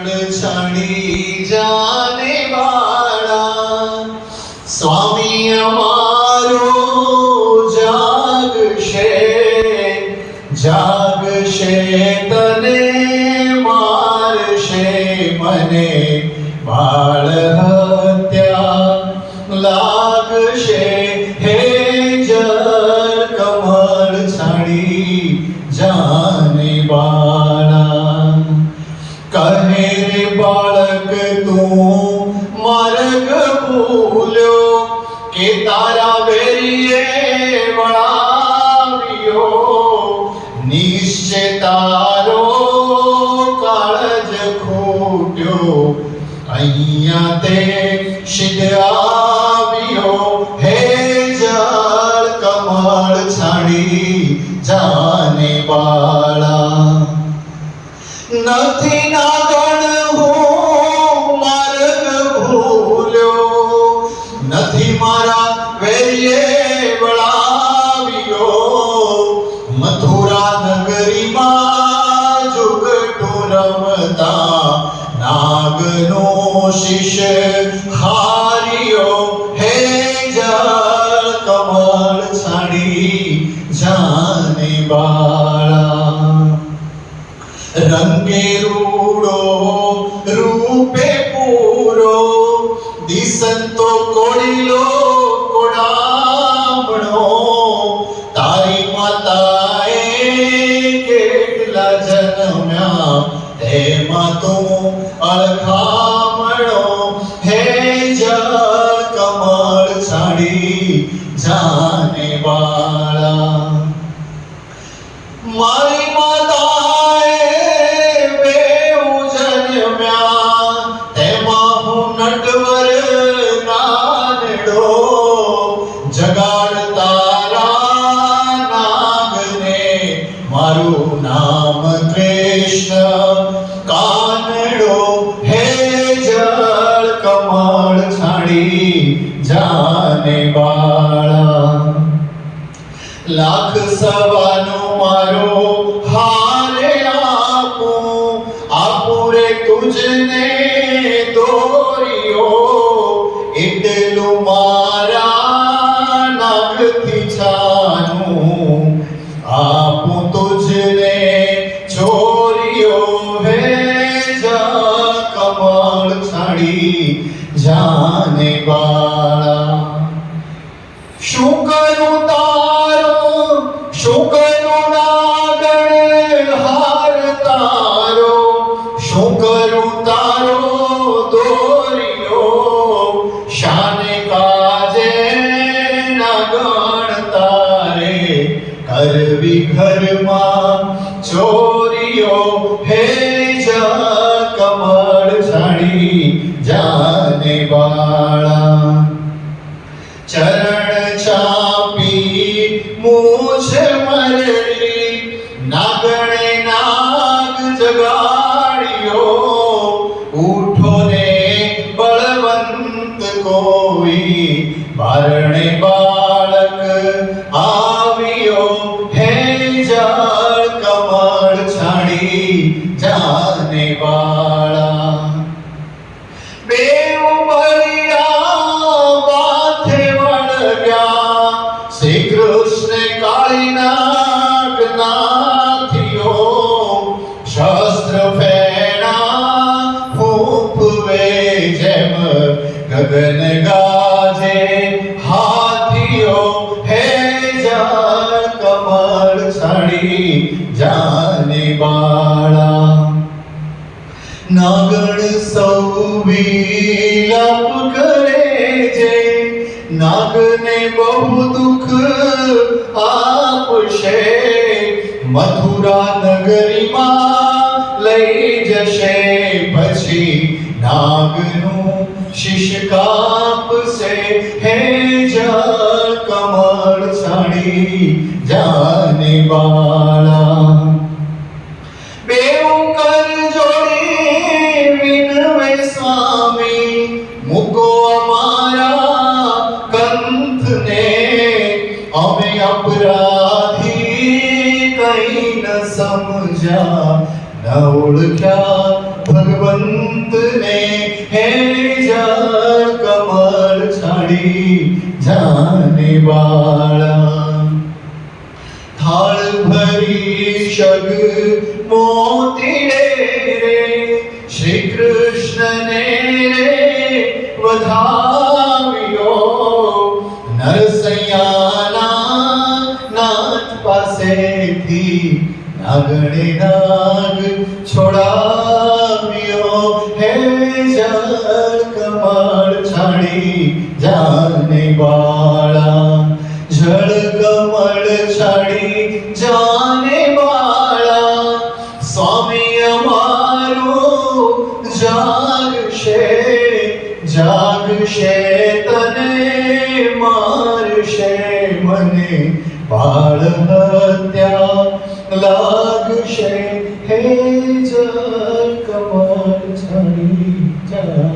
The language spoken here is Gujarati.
છડી જાને વાળા સ્વામી અમારો જાગશે જાગશે તને મારશે મને બાળ હત્યા લાગશે હે જળ કમળ છડી જાને બાળા કહે રે બાળક તું માર્ગ ભૂલ્યો કે તારા વેરીએ વળાવ્યો નિશ્ચય તારો કાળજ ખૂટ્યો અહીંયા તે સિદ્ધ આવ્યો હે જળ કમળ છડી જાને બાળા નથી નાગણ હું માર્ગ ભૂલ્યો નથી મારા વેરીએ વળાવ્યો મથુરા નગરીમાં જુગટુ રમતા નાગનો શિષ હાર્યો હે જળ કમળ છડી જાને બાળા રંગે રૂડો રૂપે પૂરો દિસંતો કોડીલો કોડામણો તારી માતાએ કેટલા જન્મ્યા તેમાં તું અળખામણો હે જળ કમળ છડી જાને બાળા મારી માતાએ બેઉ જન્મ્યા તેમાં હું નટવર નાનડો જગાડતારા નાગને મારું નામ કૃષ્ણ કાનડો હે જળ કમળ છડી જાને બાળા લાખ સવાનો મારો હારે આપું રે તુજને દોર્યો એટલું મારા નાગથી છાનું આપું તુજને ચોર્યો હે જળ કમળ છડી જાને બાળા શું કરું શું કરું નાગણ હાર તારો શું કરું તારો દોર્યો શાને કાજે નાગણ તારે કરવી ઘરમાં ચોરીઓ હે જળ કમળ છડી જાને બાળા ચરણ ચાપી મૂછ મરડી નાગણે નાગ જગાડ્યો ઉઠો ને બળવંત કોઈ બારણે બાળક આવ્યો હે જળ કમળ છડી જાને બાળા બેઉ શ્રી કૃષ્ણ કાળીનાગ નાથિયો શસ્ત્ર ફેણા ફૂંકવે જેમ ગગન ગાજે હાથીઓ હે જળ કમળ છડી જાને બાળા નાગણ સૌ વિલાપ કરે છે નાગને બહુ દુઃખ આપશે મથુરા નગરીમાં લઈ જશે પછી નાગનું શિશ કાપશે હે જળ કમળ છડી જાને બાળા બેઉ કર જોડી વિનવે સ્વામી મૂકો અમારા કંથને અમે અપરાધી કઈ ન સમજ્યા ન ઓળખ્યા ભગવંત સંતને હે જળ કમળ છાડી જાને બાળા થાળ ભરી શગ મોતી રે શ્રી કૃષ્ણને રે વધાવ્યો નરસૈયાના નાથ પાસેથી નાગણે નાગ છોડાવ્યો હે જળ કમળ છાડી જાને બાળા જળ કમળ છાડી જાને બાળા સ્વામી અમારું જાગશે જાગશે તને મારશે મને બાળ હત્યા લાગશે હે જળ કમળ છાડી જા